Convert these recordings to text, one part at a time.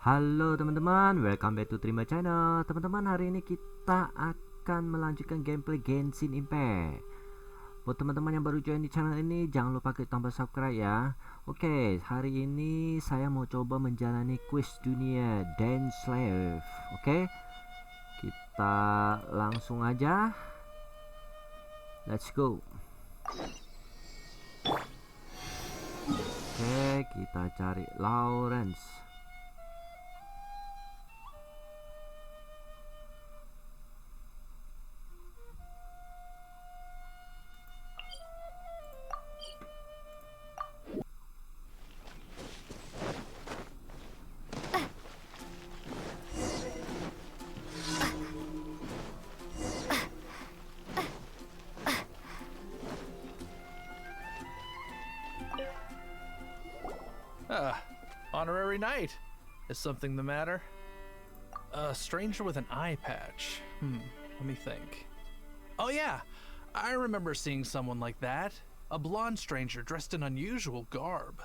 Halo teman-teman, welcome back to Trime channel. Teman-teman, hari ini kita akan melanjutkan gameplay Genshin Impact. Buat teman-teman yang baru join di channel ini, jangan lupa klik tombol subscribe ya. Oke, hari ini saya mau coba menjalani quiz dunia Dainsleif. Oke, kita langsung aja. Let's go. Oke, kita cari Lawrence. Honorary knight. Is something the matter? A stranger with an eye patch. Let me think. Oh yeah, I remember seeing someone like that. A blonde stranger dressed in unusual garb.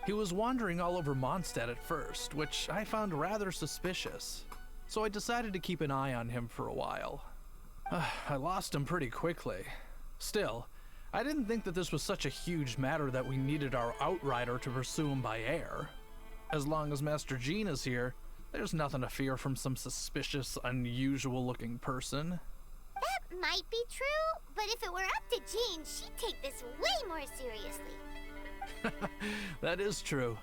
He was wandering all over Mondstadt at first, which I found rather suspicious. So I decided to keep an eye on him for a while. I lost him pretty quickly. Still, I didn't think that this was such a huge matter that we needed our outrider to pursue him by air. As long as Master Jean is here, there's nothing to fear from some suspicious, unusual-looking person. That might be true, but if it were up to Jean, she'd take this way more seriously. That is true.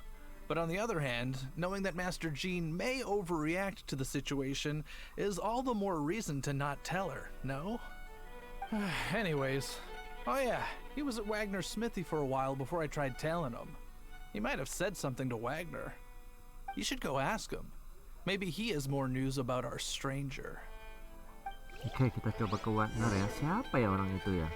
But on the other hand, knowing that Master Jean may overreact to the situation is all the more reason to not tell her, no? Anyways, oh yeah, he was at Wagner's smithy for a while before I tried tailing him. He might have said something to Wagner. You should go ask him. Maybe he has more news about our stranger. Oke, kita coba ke Wagner ya. Siapa ya orang itu ya?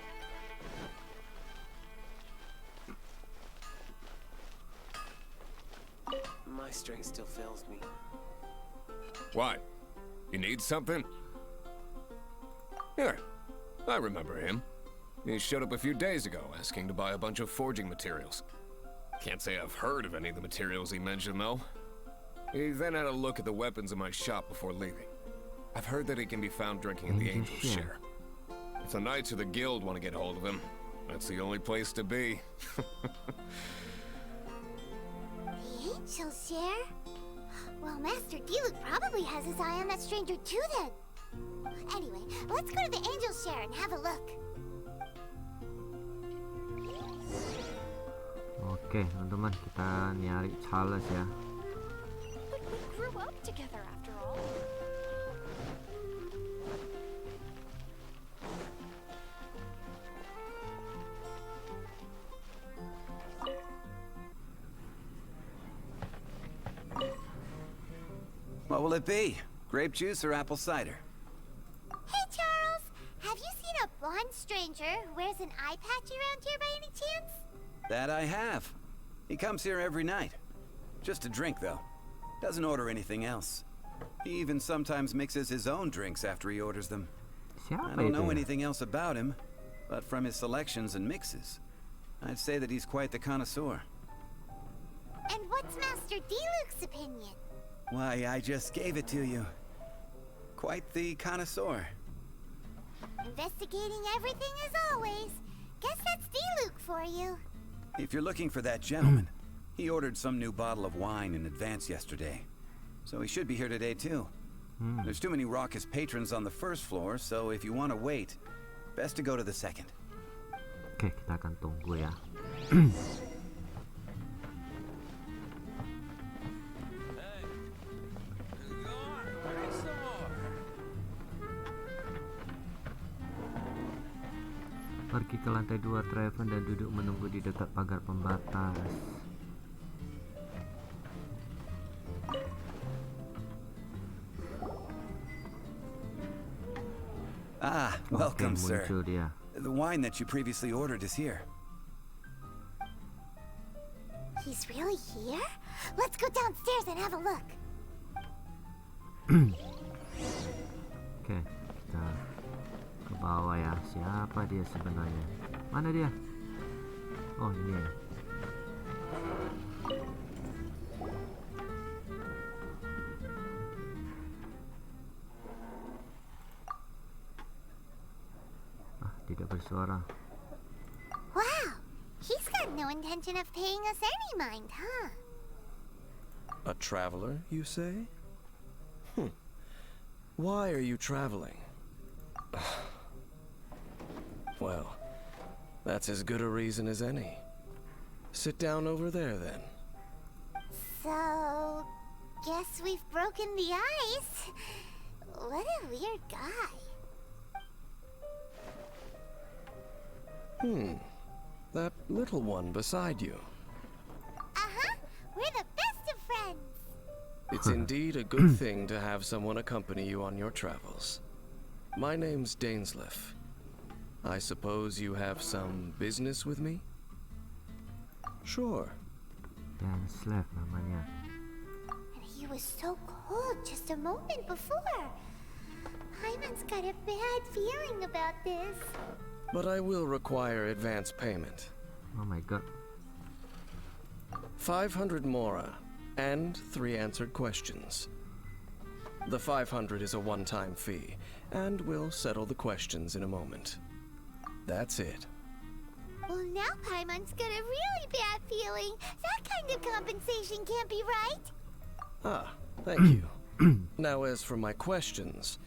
My strength still fails me. What? You need something? Here, I remember him. He showed up a few days ago asking to buy a bunch of forging materials. Can't say I've heard of any of the materials he mentioned, though. He then had a look at the weapons in my shop before leaving. I've heard that he can be found drinking in the Angel's Share. If the Knights of the Guild want to get hold of him, that's the only place to be. The Angel's Share? Well, Master Diluc probably has his eye on that stranger too then. Anyway, let's go to the Angel's Share and have a look. Oke, teman-teman, kita nyari Charles ya. But we grew up together after all. What will it be? Grape juice or apple cider? Hey, Charles! Have you seen a blonde stranger who wears an eye patch around here by any chance? That I have. He comes here every night. Just to drink, though. Doesn't order anything else. He even sometimes mixes his own drinks after he orders them. Siapa I don't itu know ya? anything else about him, but from his selections and mixes, I'd say that he's quite the connoisseur. And what's Master Diluc's opinion? Why, I just gave it to you. Quite the connoisseur. Investigating everything as always. Guess that's Diluc for you. If you're looking for that gentleman, he ordered some new bottle of wine in advance yesterday. So he should be here today too. There's too many raucous patrons on the first floor, so if you want to wait, best to go to the second. Oke, kita akan tunggu ya. Pergi ke lantai 2 Traven dan duduk menunggu di dekat pagar pembatas. Ah, welcome, Oke, sir. muncul dia. The wine that you previously ordered is here. He's really here? Let's go downstairs and have a look. Oke, kita ke bawah ya. Siapa dia sebenarnya? Mana dia? Oh, ini ya. suara. Wow, he's got no intention of paying us any mind, huh? A traveler, you say? Why are you traveling? Well, that's as good a reason as any. Sit down over there, then. So, guess we've broken the ice. What a weird guy. That little one beside you. Uh-huh, we're the best of friends. It's indeed a good thing to have someone accompany you on your travels. My name's Dainsleif. I suppose you have some business with me? Sure. Dainsleif namanya. And he was so cold just a moment before. Hyman's got a bad feeling about this. But I will require advance payment. Oh my god. 500 mora, and 3 answered questions. The 500 is a one-time fee, and we'll settle the questions in a moment. That's it. Well, now Paimon's got a really bad feeling. That kind of compensation can't be right. Ah, thank you. Now, as for my questions,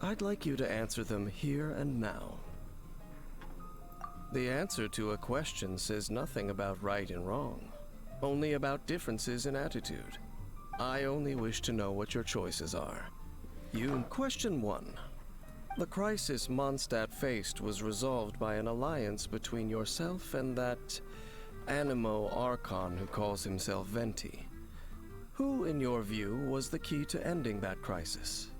I'd like you to answer them here and now. The answer to a question says nothing about right and wrong, only about differences in attitude. I only wish to know what your choices are. Question 1. The crisis Mondstadt faced was resolved by an alliance between yourself and that Animo Archon who calls himself Venti. Who, in your view, was the key to ending that crisis?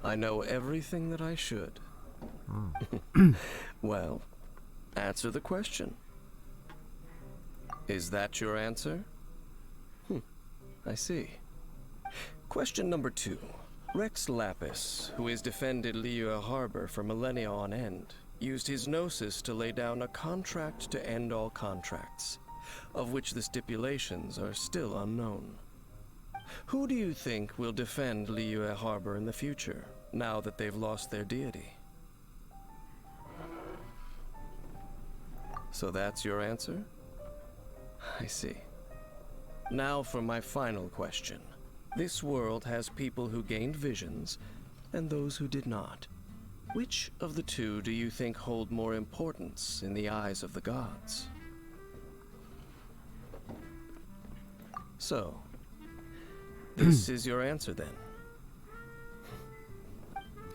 I know everything that I should. Well, answer the question. Is that your answer? I see. Question number 2. Rex Lapis, who has defended Liyue Harbor for millennia on end, used his gnosis to lay down a contract to end all contracts, of which the stipulations are still unknown. Who do you think will defend Liyue Harbor in the future, now that they've lost their deity? So that's your answer? I see. Now for my final question. This world has people who gained visions, and those who did not. Which of the two do you think hold more importance in the eyes of the gods? So, this is your answer then.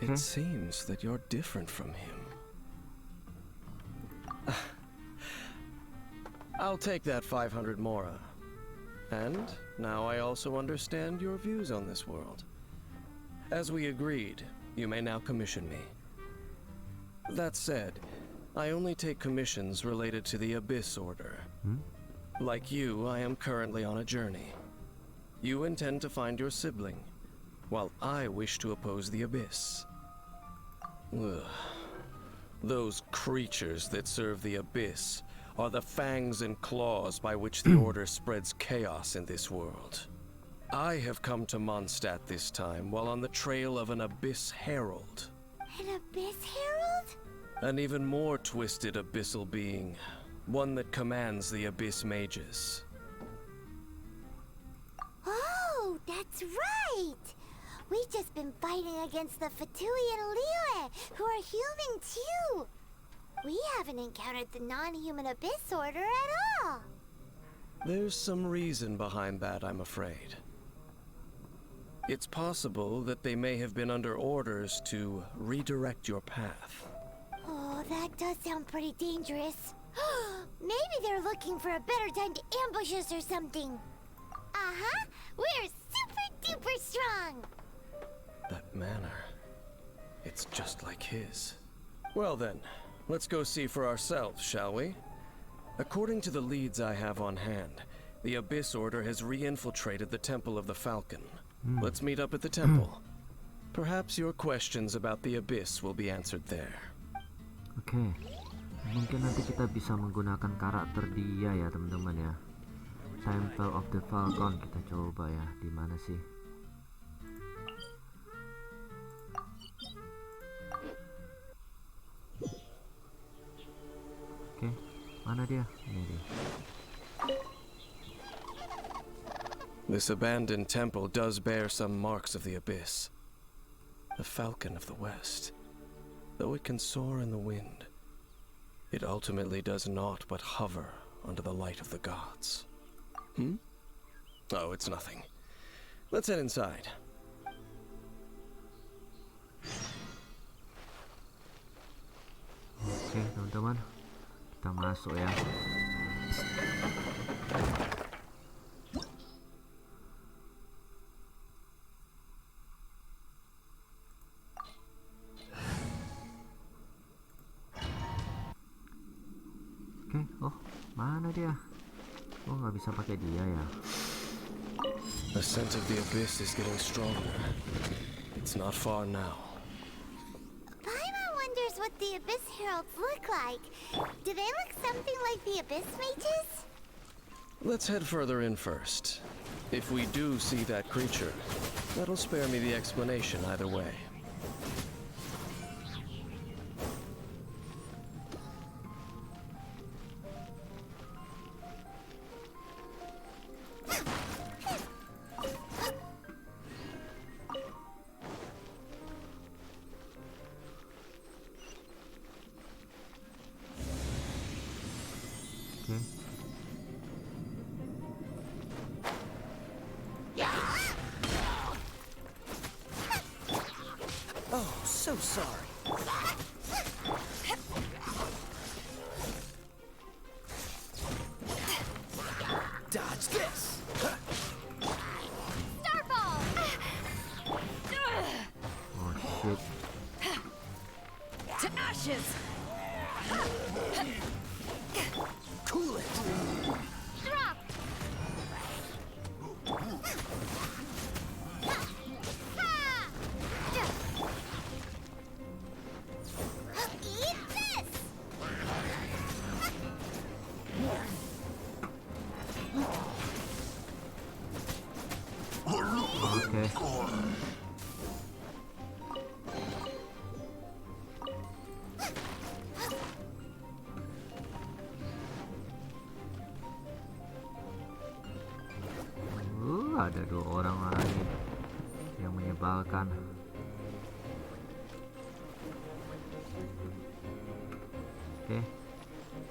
It seems that you're different from him. I'll take that 500 mora. And now I also understand your views on this world. As we agreed, you may now commission me. That said, I only take commissions related to the Abyss Order. Like you, I am currently on a journey. You intend to find your sibling, while I wish to oppose the Abyss. Ugh. Those creatures that serve the Abyss are the fangs and claws by which the Order spreads chaos in this world. I have come to Mondstadt this time while on the trail of an Abyss Herald. An Abyss Herald? An even more twisted abyssal being, one that commands the Abyss Mages. Oh, that's right! We've just been fighting against the Fatui and Liyue, who are human too! We haven't encountered the non-human Abyss Order at all! There's some reason behind that, I'm afraid. It's possible that they may have been under orders to redirect your path. Oh, that does sound pretty dangerous. Maybe they're looking for a better time to ambush us or something. Uh-huh, we're super duper strong! That manner, it's just like his. Well then, let's go see for ourselves, shall we? According to the leads I have on hand, the Abyss Order has re-infiltrated the Temple of the Falcon. Let's meet up at the temple. Perhaps your questions about the Abyss will be answered there. Oke, mungkin nanti kita bisa menggunakan karakter dia ya teman-teman ya. Temple of the Falcon kita coba ya, di mana sih? Mana dia? Ini dia. This abandoned temple does bear some marks of the abyss. The Falcon of the West. Though it can soar in the wind, it ultimately does naught but hover under the light of the gods. Oh, it's nothing. Let's head inside. Oke, teman-teman. Kita masuk ya. Oke, oh, mana dia? Oh, nggak bisa pakai dia ya. The scent of the abyss is getting stronger. It's not far now. Paimon wonders what the Abyss Heralds look like. Do they look something like the Abyss Mages? Let's head further in first. If we do see that creature, that'll spare me the explanation either way. Oke. Oh, so sorry. Dodge this. Starball! Oh shit. To ashes! Cool it. Drop! Eat this! Oke. Ada dua orang lagi yang menyebalkan. Oke,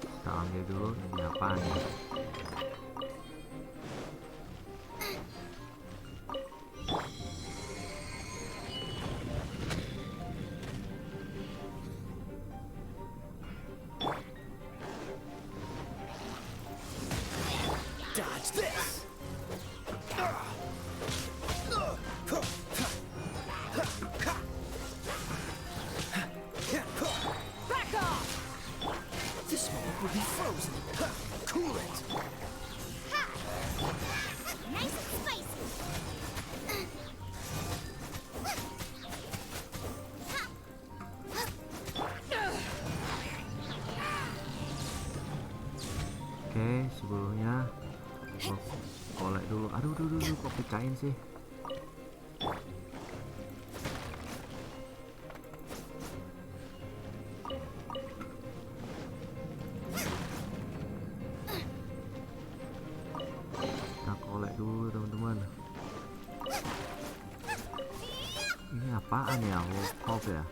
kita ambil dulu. Ini apaan ya? Dodge this. Back off! This moment will be frozen. Cool it. Nice and spicy. Oke, sebelumnya gua kolek dulu. Aduh, kok pecahin sih? Kita kolek dulu, teman-teman. Ini apaan ya? Walk ya?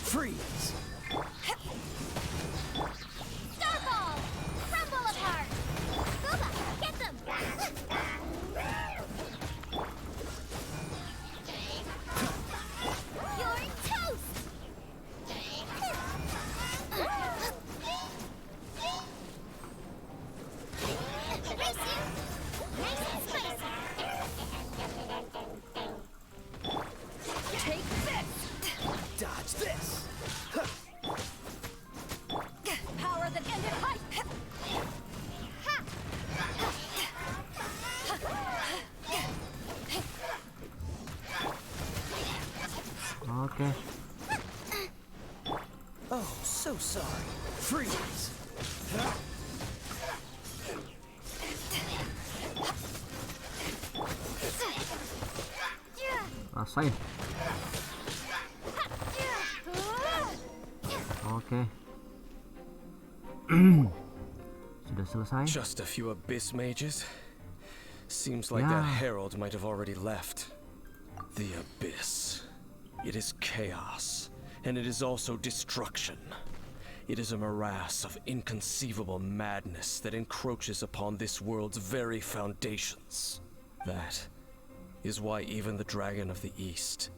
Freeze. Starball! Crumble apart! Booba, get them! You're toast! Race you! Nice and spicy! Take this! Dodge this. so sorry. Freeze! Rasain. Oke. Sudah selesai. Just a few abyss mages? Seems like Yeah. that herald might have already left. The abyss. It is chaos, and it is also destruction. It is a morass of inconceivable madness that encroaches upon this world's very foundations. That is why even the Dragon of the East,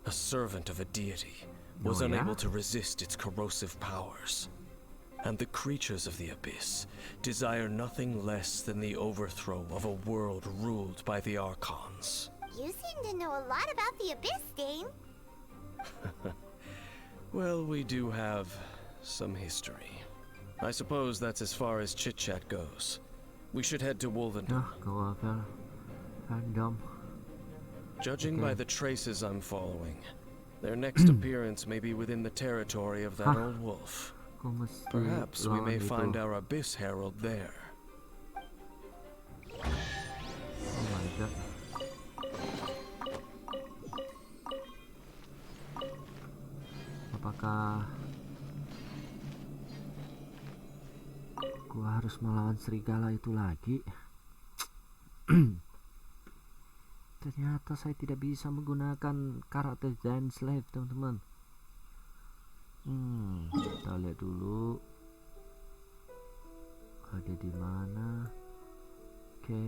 a servant of a deity, was Oh, yeah? unable to resist its corrosive powers. And the creatures of the abyss desire nothing less than the overthrow of a world ruled by the Archons. You seem to know a lot about the Abyss, Dane. Well, we do have some history. I suppose that's as far as chit-chat goes. We should head to Wolvendom. Nah, go over. Random. Judging Okay. by the traces I'm following, their next appearance may be within the territory of that Hah. old wolf. Kau mesti Perhaps we lawan may itu. find our Abyss Herald there. Oh my god. Apakah gua harus melawan serigala itu lagi? Ternyata saya tidak bisa menggunakan karakter Dainsleif, teman-teman. Kita lihat dulu ada di mana. Oke.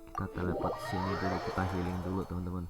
Kita teleport sini dulu, kita healing dulu, teman-teman.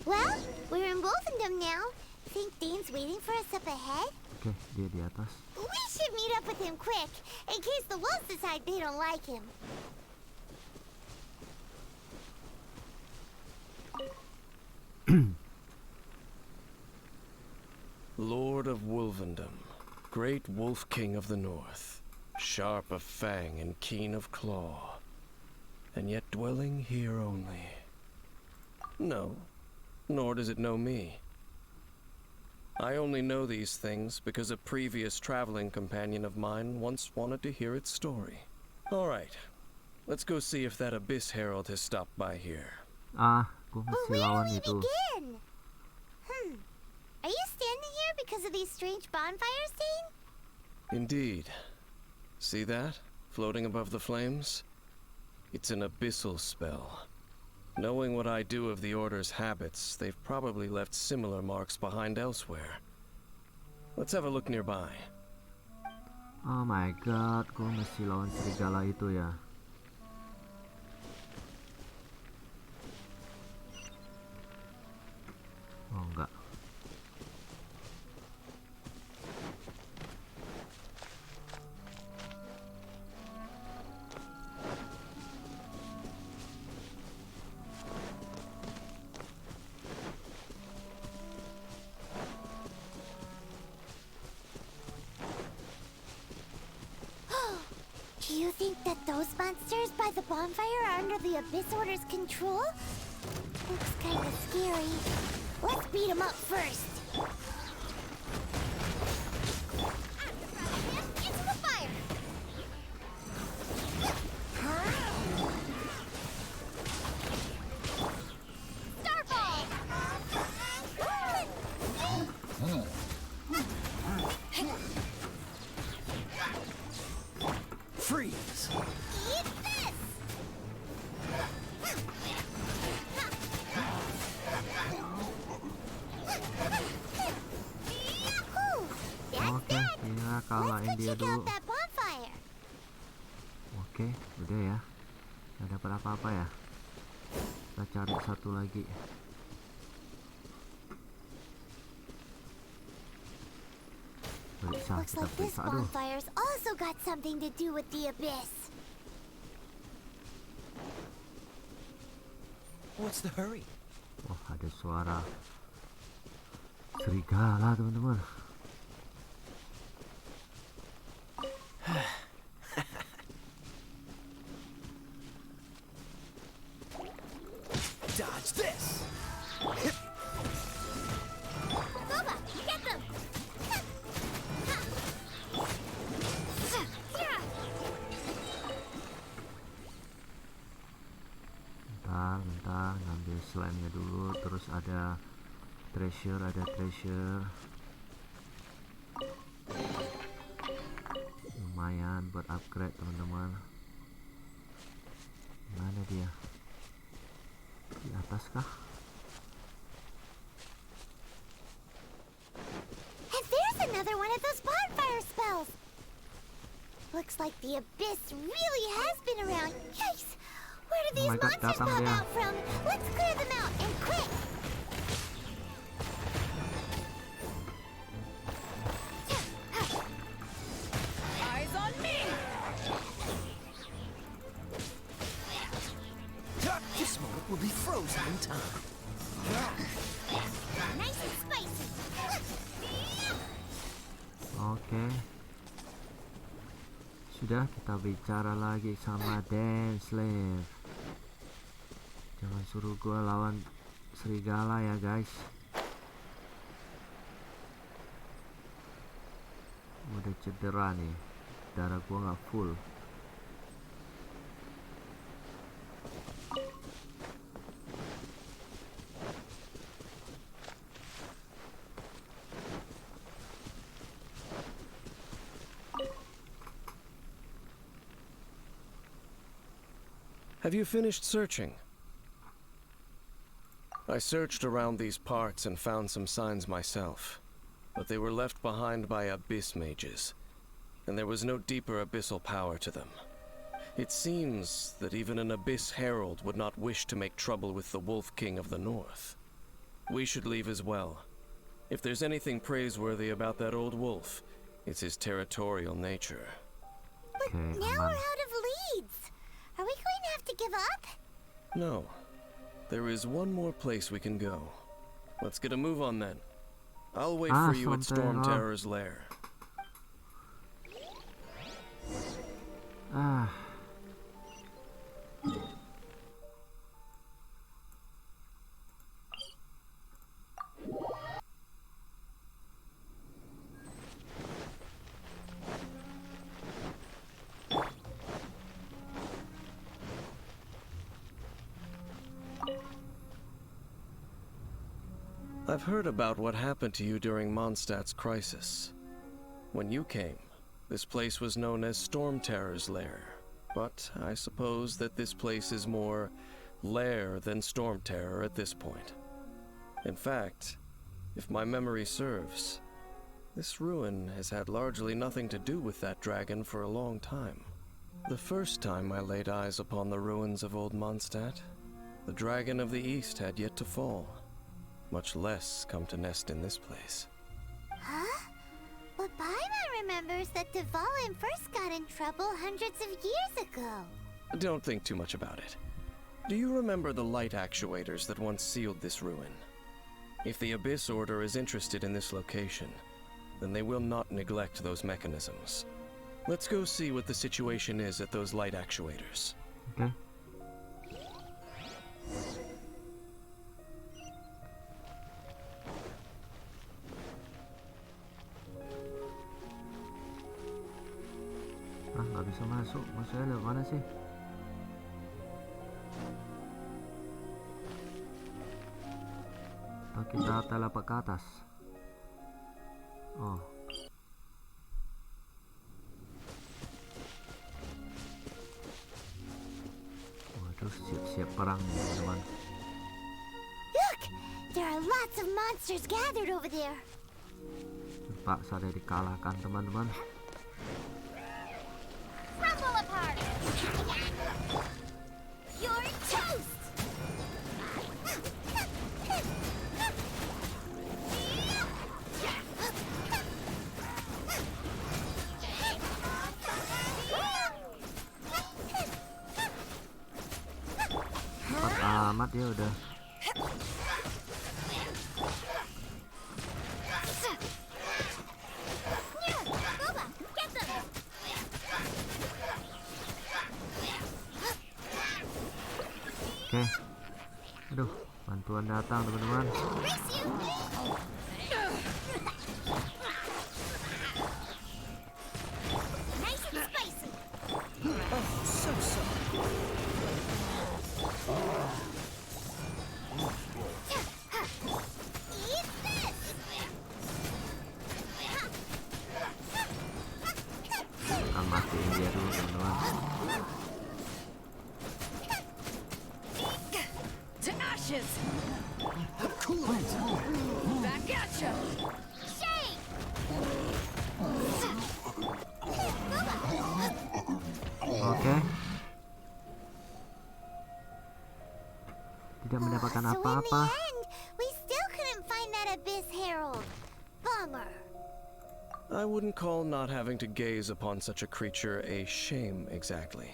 Well, we're in Wolfendom now. Think Dane's waiting for us up ahead? Oke, dia di atas. We should meet up with him quick, in case the wolves decide they don't like him. Lord of Wolvendom, great wolf king of the north, sharp of fang and keen of claw, and yet dwelling here only. No, nor does it know me. I only know these things because a previous traveling companion of mine once wanted to hear its story. All right, let's go see if that Abyss Herald has stopped by here. Gua But mesti where do lawan we itu. begin? Are you standing here because of these strange bonfires, Dane? Indeed. See that? Floating above the flames? It's an abyssal spell. Knowing what I do of the Order's habits, they've probably left similar marks behind elsewhere. Let's have a look nearby. Oh my god, gua mesti lawan serigala itu ya. Oh enggak. Do you think that those monsters by the bonfire are under the Abyss Order's control? Looks kinda scary. Let's beat them up first. Into the fire! Starfall! Freeze! Eat this! Yahoo! That's Oke, that! kita Let's kalahin go dia check dulu. out that bonfire. Oke, udah ya. Gak dapat apa-apa ya. Kita cari satu lagi. Periksa, Looks kita like this periksa. Aduh, bonfire's also got something to do with the abyss. What's the hurry? wah ada suara serigala teman-teman. Dodge this! Boba, get them! Bentar, ngambil slime-nya dulu. Terus ada treasure. Lumayan buat upgrade teman-teman. Mana dia? Di atas kah? And there's another one of those bonfire spells! Looks like the abyss really has been around. Yikes! Where did these my God, monsters datang pop dia. out from? Let's clear them out, and quick! Eyes on me! This moment will be frozen in time. Nice and spicy! Oke. Sudah, kita bicara lagi sama Dainsleif. Jangan suruh gua lawan serigala ya guys. Udah cedera nih, darah gua nggak full. Have you finished searching? I searched around these parts and found some signs myself, but they were left behind by abyss mages, and there was no deeper abyssal power to them. It seems that even an abyss herald would not wish to make trouble with the Wolf King of the North. We should leave as well. If there's anything praiseworthy about that old wolf, it's his territorial nature. But Okay, now aman. we're out of leads. Are we going to have to give up? No. There is one more place we can go. Let's get a move on then. I'll wait for you at Storm Terror's lair. Ah. I've heard about what happened to you during Mondstadt's crisis. When you came, this place was known as Storm Terror's lair. But I suppose that this place is more lair than Storm Terror at this point. In fact, if my memory serves, this ruin has had largely nothing to do with that dragon for a long time. The first time I laid eyes upon the ruins of old Mondstadt, the dragon of the East had yet to fall, much less come to nest in this place. Huh? But Paimon remembers that Dvalin first got in trouble hundreds of years ago. Don't think too much about it. Do you remember the light actuators that once sealed this ruin? If the Abyss Order is interested in this location, then they will not neglect those mechanisms. Let's go see what the situation is at those light actuators. Okay. Ah, nggak bisa masuk. Maksudnya lewat mana sih? Atau kita teleport ke atas? Oh. perang teman-teman. Look! There are lots of monsters gathered over there. Terpaksa ada dikalahkan teman-teman. Crumble apart! You're toast! Cepat amat ya udah. Oke. Aduh, bantuan datang teman-teman. Nice and spicy. Oh, so sorry. Eat this! Akan matiin dia dulu teman-teman. To ashes! Coolant. Back at ya! Shake! Oke. Tidak mendapatkan So in the apa-apa. end, we still couldn't find that Abyss Herald. Bummer. I wouldn't call not having to gaze upon such a creature a shame exactly.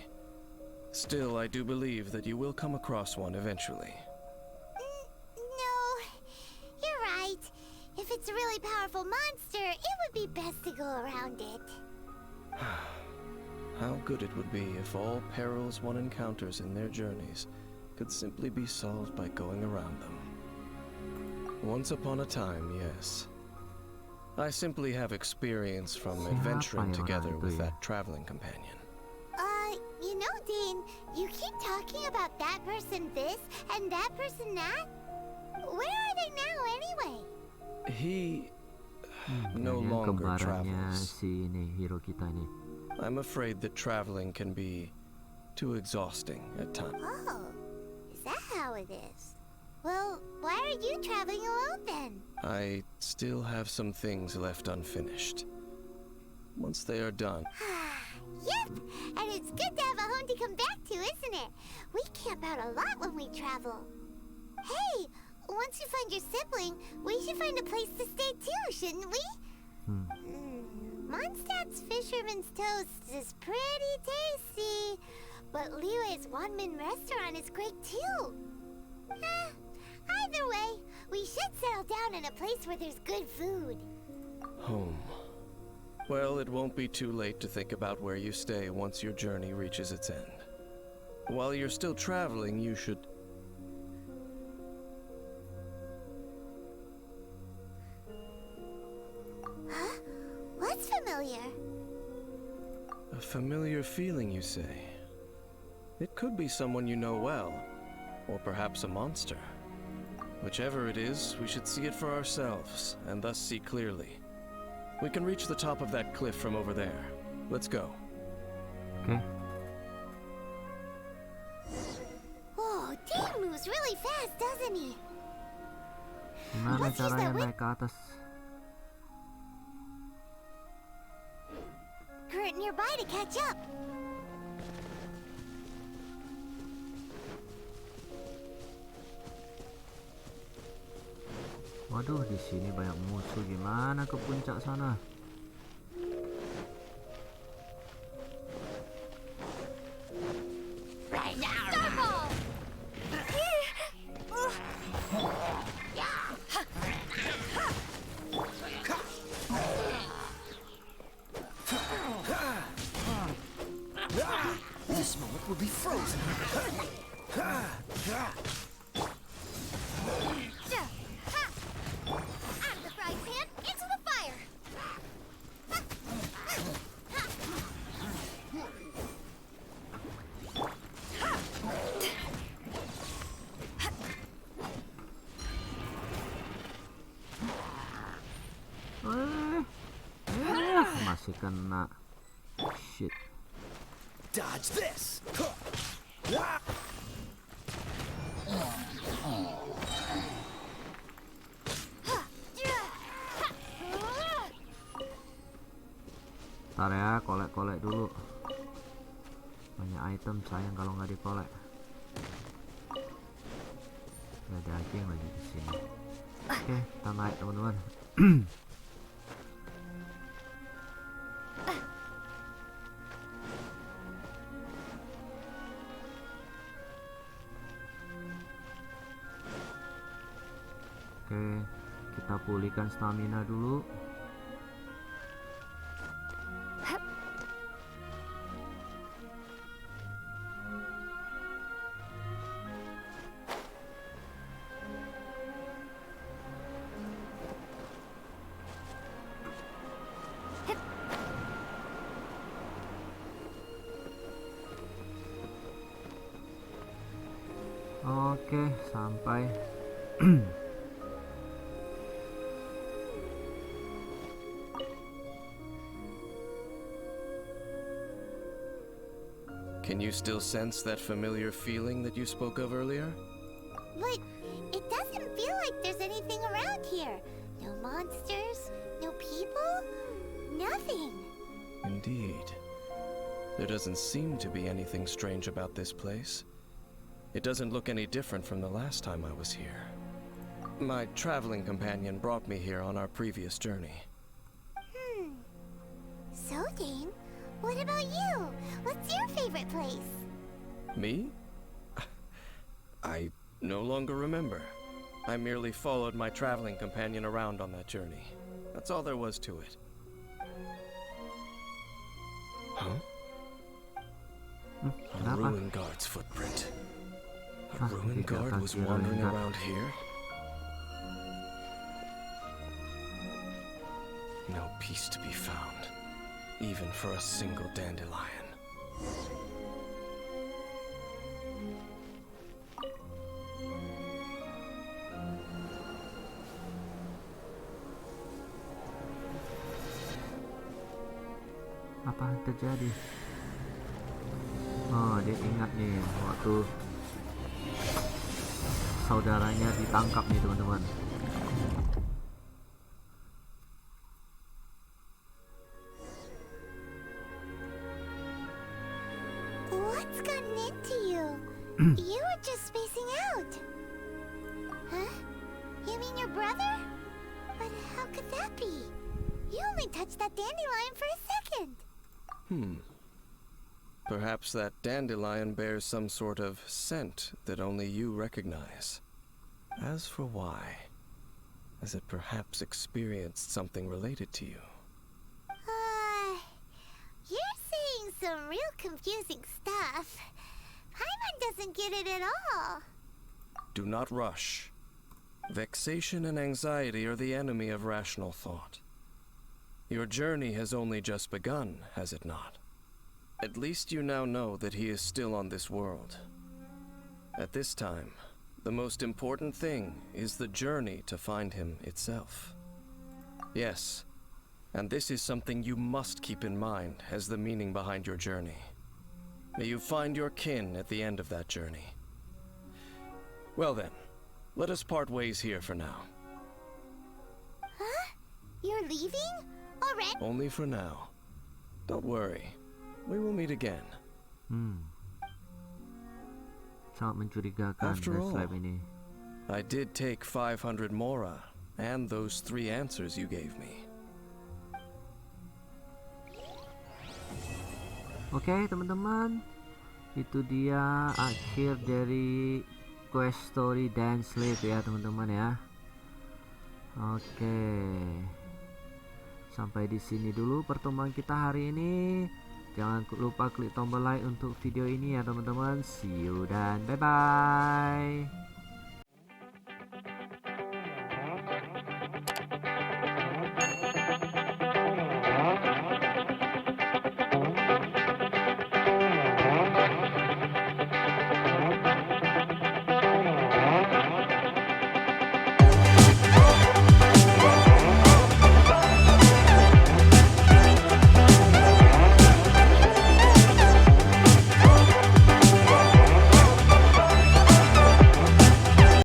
Still, I do believe that you will come across one eventually. No, you're right. If it's a really powerful monster, it would be best to go around it. How good it would be if all perils one encounters in their journeys could simply be solved by going around them. Once upon a time, yes. I simply have experience from adventuring Siapa yang together orang with itu ya? that traveling companion. You know, Dane, you keep talking about that person this and that person that. Where are they now, anyway? He no Kayaknya longer kembarannya travels. si ini hero kita nih. I'm afraid that traveling can be too exhausting at times. Oh, is that how it is? Well, why are you traveling alone then? I still have some things left unfinished. Once they are done, Yep, and it's good to have a home to come back to, isn't it? We camp out a lot when we travel. Hey, once you find your sibling, we should find a place to stay too, shouldn't we? Mondstadt's Fisherman's Toast is pretty tasty, but Liyue's one-man restaurant is great too. Either way, we should settle down in a place where there's good food. home. Well, it won't be too late to think about where you stay once your journey reaches its end. While you're still traveling, you should... Huh? What's familiar? A familiar feeling, you say? It could be someone you know well, or perhaps a monster. Whichever it is, we should see it for ourselves, and thus see clearly. We can reach the top of that cliff from over there. Let's go. Oke. Whoa, Dane moves really fast, doesn't he? Gimana Let's use caranya that naik ke atas? Current nearby to catch up. Waduh, di sini banyak musuh. Gimana ke puncak sana? Starfall! This moment will be frozen. Out of the frying pan, into the fire. Masih kena. Shit. Dodge this. Ntar ya, kolek-kolek dulu. Banyak item, sayang kalau nggak dikolek. Gak ada anjing lagi di sini. Oke, kita naik teman-teman. Oke, kita pulihkan stamina dulu. Oke, sampai. Can you still sense that familiar feeling that you spoke of earlier? But it doesn't feel like there's anything around here. No monsters, no people, nothing. Indeed. There doesn't seem to be anything strange about this place. It doesn't look any different from the last time I was here. My traveling companion brought me here on our previous journey. So, Dane, what about you? What's your favorite place? Me? I no longer remember. I merely followed my traveling companion around on that journey. That's all there was to it. Huh? A ruin guard's footprint. A ruin guard was wandering around here? No peace to be found, even for a single dandelion. Apa yang terjadi? Oh, dia ingat nih waktu saudaranya ditangkap nih teman-teman. What's gotten into you? You were just spacing out. Huh? You mean your brother? But how could that be? You only touched that dandelion for a second. Perhaps that dandelion bears some sort of scent that only you recognize. As for why, has it perhaps experienced something related to you? You're saying some real confusing stuff. Paimon doesn't get it at all. Do not rush. Vexation and anxiety are the enemy of rational thought. Your journey has only just begun, has it not? At least you now know that he is still on this world. At this time, the most important thing is the journey to find him itself. Yes, and this is something you must keep in mind as the meaning behind your journey. May you find your kin at the end of that journey. Well then, let us part ways here for now. Huh? You're leaving? Already? Only for now. Don't worry. We will meet again. Sangat mencurigakan After all, Dainsleif ini. I did take 500 mora and those 3 answers you gave me. Oke, teman-teman, itu dia akhir dari quest story Dainsleif ya teman-teman ya. Oke, sampai di sini dulu pertemuan kita hari ini. Jangan lupa klik tombol like untuk video ini ya teman-teman. See you dan bye bye.